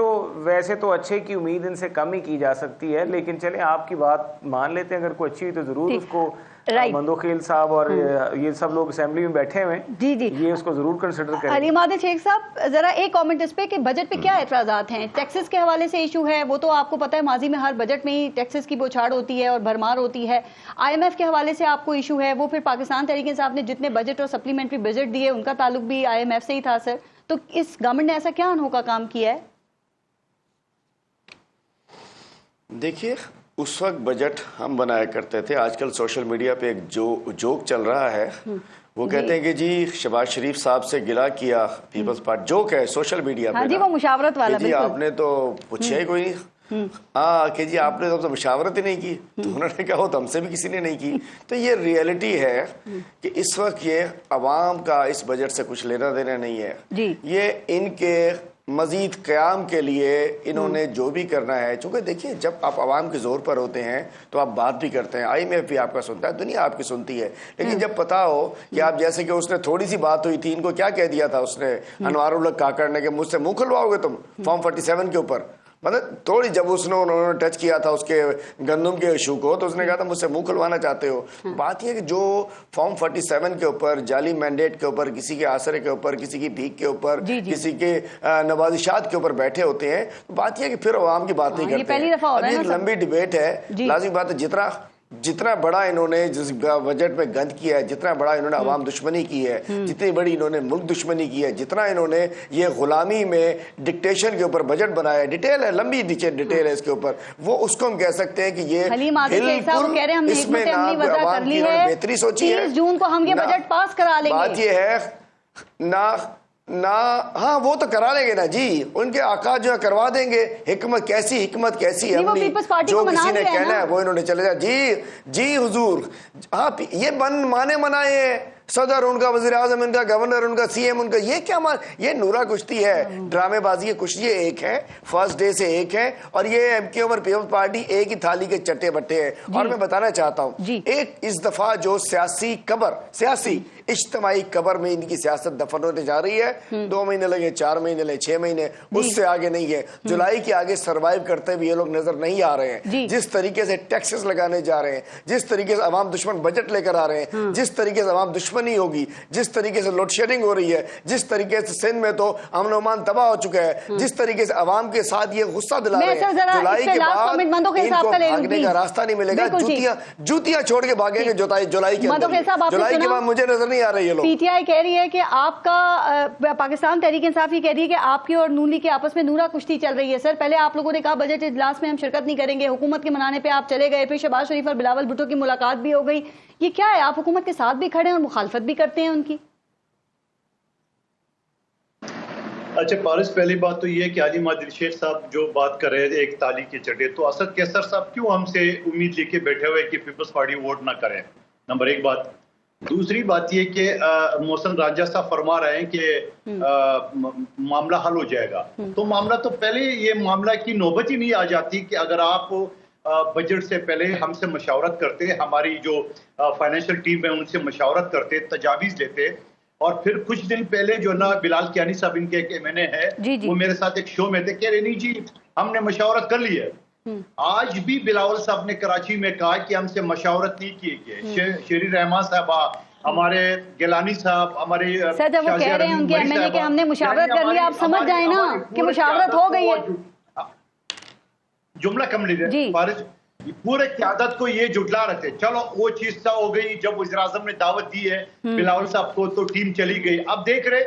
तो अच्छे की उम्मीद इनसे कम ही की जा सकती है, लेकिन चले आपकी बात मान लेते हैं, अगर कोई अच्छी हुई तो जरूर उसको मंदोखेल साहब और ये सब लोग असेंबली में बैठे हुए जी जी ये उसको जरूर कंसिडर करें। अली मादे शेख साहब, जरा एक कमेंट इस पे कि बजट पे क्या एतराजात हैं? टैक्सेस के हवाले से इशू है, वो तो आपको पता है माजी में हर बजट में ही टैक्सेस की बौछार होती है और भरमार होती है। IMF के हवाले से आपको इशू है, वो फिर पाकिस्तान तहरीक इंसाफ ने जितने बजट और सप्लीमेंट्री बजट दिए उनका ताल्लुक भी IMF से ही था सर। तो इस गवर्नमेंट ने ऐसा क्या अनोखा काम किया है? देखिए, उस वक्त बजट हम बनाया करते थे, आजकल सोशल मीडिया पे एक जोक चल रहा है, वो कहते हैं कि जी शहबाज शरीफ साहब से गिला किया पीपल्स पार्टी, जोक है सोशल मीडिया पे। जी, वो मुशावरत वाला जी आपने तो पूछा ही कोई नहीं, हाँ कि जी आपने तो मुशावरत ही नहीं की, तो उन्होंने कहा तो हमसे भी किसी ने नहीं की। तो ये रियलिटी है कि इस वक्त ये अवाम का इस बजट से कुछ लेना देना नहीं है जी। ये इनके मजीद क़याम के लिए इन्होंने जो भी करना है, चूंकि देखिए जब आप आवाम के जोर पर होते हैं तो आप बात भी करते हैं, IMF भी आपका सुनता है, दुनिया आपकी सुनती है, लेकिन जब पता हो कि आप जैसे कि उसने थोड़ी सी बात हुई थी, इनको क्या कह दिया था उसने अनवारुल हक काकड़ ने कि मुझसे मुंह खुलवाओगे तुम फॉर्म 47 के ऊपर, मतलब थोड़ी जब उन्होंने टच किया था उसके गंदम के इशू को तो उसने कहा था मुझसे मुंह खुलवाना चाहते हो। बात यह कि जो फॉर्म 47 के ऊपर, जाली मैंडेट के ऊपर, किसी के आसरे के ऊपर, किसी की भीख के ऊपर, किसी के नवाजिशात के ऊपर बैठे होते हैं, तो बात यह कि फिर आवाम की बात नहीं करते हैं। ये लंबी डिबेट है, लाजिमी बात है, जितना बड़ा इन्होंने जिस बजट में गंद किया है, जितना बड़ा इन्होंने अवाम दुश्मनी की है, जितनी बड़ी इन्होंने मुल्क दुश्मनी की है, जितना इन्होंने ये गुलामी में डिक्टेशन के ऊपर बजट बनाया है, डिटेल है, लंबी डिटेल है इसके ऊपर, वो उसको हम कह सकते हैं कि ये बिल्कुल इसमें ना अवाम की बेहतरी सोची है। 30 जून को हम ये बजट पास करा लेंगे। बात ये है ना, हाँ वो तो करा लेंगे ना जी, उनके आका जो है करवा देंगे। हिकमत कैसी है अपनी, जो किसी ने कहना है वो इन्होंने चले जा जी हुजूर। हाँ ये माने मनाए हैं, सदर उनका, वजीर आजम उनका, गवर्नर उनका, CM उनका, ये क्या ये नूरा कुश्ती है, ड्रामेबाजी है, कुश्ती एक है, फर्स्ट डे से एक है, और ये MK और पीपल्स पार्टी एक ही थाली के चट्टे बट्टे हैं। और मैं बताना चाहता हूँ, एक इस दफा जो सियासी इज्तिमाई कबर में इनकी सियासत दफन होने जा रही है, 2 महीने लगे, 4 महीने लगे, 6 महीने, उससे आगे नहीं है। जुलाई के आगे सर्वाइव करते हुए ये लोग नजर नहीं आ रहे हैं। जिस तरीके से टैक्सेस लगाने जा रहे हैं, जिस तरीके से अवाम दुश्मन बजट लेकर आ रहे हैं, जिस तरीके से अवाम दुश्मनी होगी, जिस तरीके से लोड शेडिंग हो रही है, जिस तरीके से सिंध में तो अमन अमान तबाह हो चुका है, जिस तरीके से अवाम के साथ ये गुस्सा दिला रहे हैं, जुलाई के बाद इनको भागने का रास्ता नहीं मिलेगा। जूतियां छोड़ के भागेंगे जुलाई के अंदर। जुलाई के बाद मुझे नजर नहीं आ रही है। PTI कह रही है कि आपका पाकिस्तान तहरीक इंसाफ कह रही है कि आपकी और नून लीग की आपस में नूरा कुश्ती चल रही है। सर, पहले आप लोगों ने कहा बजट इजलास में हम शिरकत नहीं करेंगे, हुकूमत के मनाने पे आप चले गए, फिर शहबाज शरीफ और बिलावल भुट्टो की मुलाकात भी हो गई। ये क्या है, आप हुकूमत के साथ भी खड़े हैं और मुखालफत भी करते हैं उनकी? अच्छा पारिस, पहली बात तो ये कि अली मादिल शेख साहब जो बात कर रहे थे एक ताली के चटे, तो असद कैसर साहब क्यों हमसे उम्मीद लेके बैठे हुए कि पीपल्स पार्टी वोट ना करें? नंबर 1 बात। दूसरी बात ये कि मोहसिन राजा साहब फरमा रहे हैं कि मामला हल हो जाएगा, तो मामला तो पहले ये मामला की नौबत ही नहीं आ जाती कि अगर आप बजट से पहले हमसे मशावरत करते, हमारी जो फाइनेंशियल टीम है उनसे मशावरत करते, तजावीज़ लेते, और फिर कुछ दिन पहले जो ना बिलाल कियानी साहब इनके एक एमएनए है, वो मेरे साथ एक शो में थे, कह रहे नहीं जी हमने मशावरत कर ली है। आज भी बिलावल साहब ने कराची में कहा कि हमसे मशावरत नहीं की गई। शेरी रहमान साहब, हमारे गिलानी साहब, हमारे सर जब वो कह रहे हैं उनके एमएनए के हमने मुशावरत कर लिया, आप समझ जाए ना कि मुशावरत हो गई है। जुमला कम्प्लीट फारिज, पूरे क़यादत को ये जुटला रहे थे। चलो वो चीज हो गई जब वज़ीर-ए-आज़म ने दावत दी है बिलावल साहब को, तो टीम चली गई। अब देख रहे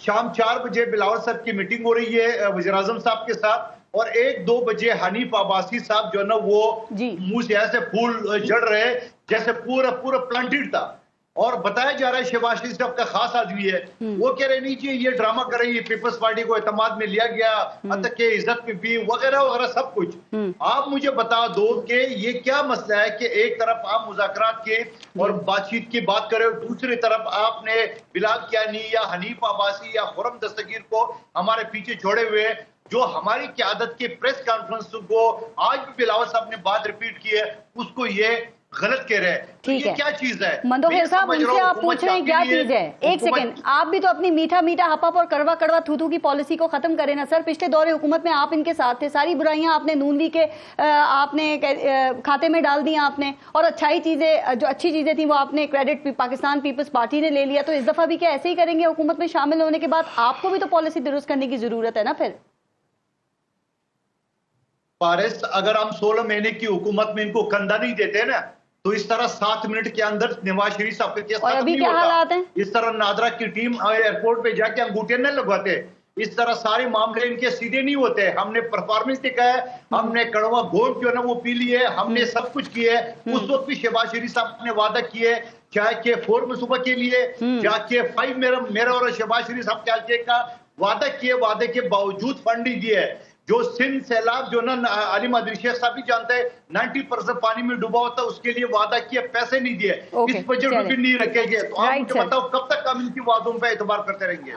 शाम 4 बजे बिलावल साहब की मीटिंग हो रही है वज़ीर-ए-आज़म साहब के साथ, और 1-2 बजे हनीफ अब्बासी साहब जो है ना वो मुंह से ऐसे फूल जड़ रहे जैसे पूरा प्लांटेड था, और बताया जा रहा है शहबाज शरीफ साहब का खास आदमी है। वो कह रहे नहीं जी ये ड्रामा कर रही है, पीपल्स पार्टी को एतमाद में लिया गया, अतक के इज्जत में भी वगैरह वगैरह सब कुछ। आप मुझे बता दो कि ये क्या मसला है कि एक तरफ आप मुज़ाकरात के और बातचीत की बात करें, दूसरी तरफ आपने बिलाल कियानी या हनीफ अब्बासी या खुर्रम दस्तगीर को हमारे पीछे छोड़े हुए, जो हमारी क़यादत के प्रेस कॉन्फ्रेंस को आज भी बिलावल साहब ने बात रिपीट की है, उसको ये गलत कह रहे हैं। ठीक है, क्या चीज है मंदोखेल साहब, उनसे आप पूछ रहे हैं क्या चीज है? एक सेकंड, आप भी तो अपनी मीठा मीठा हपप और कड़वा कड़वा थूथू की पॉलिसी को खत्म करें ना सर। पिछले दौरे हुकूमत में आप इनके साथ थे, सारी बुराइयां आपने नून लीग के आपने खाते में डाल दी आपने, और अच्छाई चीजें जो अच्छी चीजें थी वो आपने क्रेडिट पाकिस्तान पीपल्स पार्टी ने ले लिया। तो इस दफा भी क्या ऐसे ही करेंगे? हुकूमत में शामिल होने के बाद आपको भी तो पॉलिसी दुरुस्त करने की जरूरत है ना फिर। फारिस, अगर हम 16 महीने की हुकूमत में इनको कंधा नहीं देते ना, तो इस तरह 7 मिनट के अंदर नवाज शरीफ साहब के केस खत्म नहीं होता। इस तरह नादरा की टीम एयरपोर्ट पे जाके अंगूठे न लगवाते, इस तरह सारे मामले इनके सीधे नहीं होते। हमने परफॉर्मेंस दिखाया है, हमने कड़वा घोल जो है ना वो पी ली है, हमने सब कुछ किया है। उस वक्त भी शहबाज शरीफ साहब ने वादा किए, चाहे के 4 मनसूबा के लिए, चाहे के 5 मेरा और शहबाज शरीफ साहब के हल्के का वादा किए, वादे के बावजूद फंड नहीं दिए। जो सिंध सैलाब जो ना अली मादरी शेख साहब भी जानते हैं 90% पानी में डूबा होता है, उसके लिए वादा किया, पैसे नहीं दिए, इस बजट में भी नहीं रखेंगे। तो आप मुझे बताओ कब तक हम इनकी बातों पे एतबार करते रहेंगे?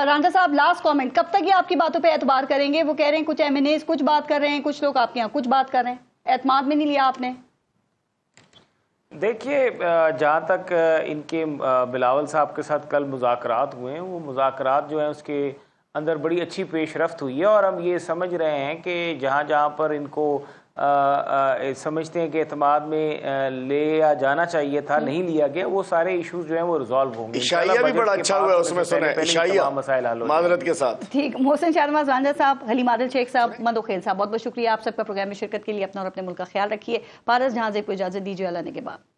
रांझा साहब लास्ट कमेंट, कब तक ये आपकी बातों पे एतबार करेंगे? वो कह रहे हैं कुछ एमएनए कुछ बात कर रहे हैं, कुछ लोग आपके यहाँ कुछ बात कर रहे हैं, एतमाद में नहीं लिया आपने। देखिए जहाँ तक इनके बिलावल साहब के साथ कल मुज़ाकरात हुए हैं, वो मुज़ाकरात जो है उसके अंदर बड़ी अच्छी पेशरफ्त हुई है, और हम ये समझ रहे हैं कि जहाँ जहाँ पर इनको समझते हैं कि एतमाद में लिया जाना चाहिए था, नहीं लिया गया, वो सारे इश्यूज जो हैं वो रिजॉल्व होंगे। इशाइया भी बड़ा अच्छा हुआ उसमें, सुने इशाइया मादरत के साथ। ठीक, मोहसिन शहनवाज रांझा साहब, हलीम आदिल शेख साहब, मंदोखेल साहब, बहुत बहुत शुक्रिया आप सबका प्रोग्राम में शिरकत के लिए। अपना और अपने मुल्क का ख्याल रखिए। पारस जहां को इजाजत दीजिए अल्लाह ने के बाद।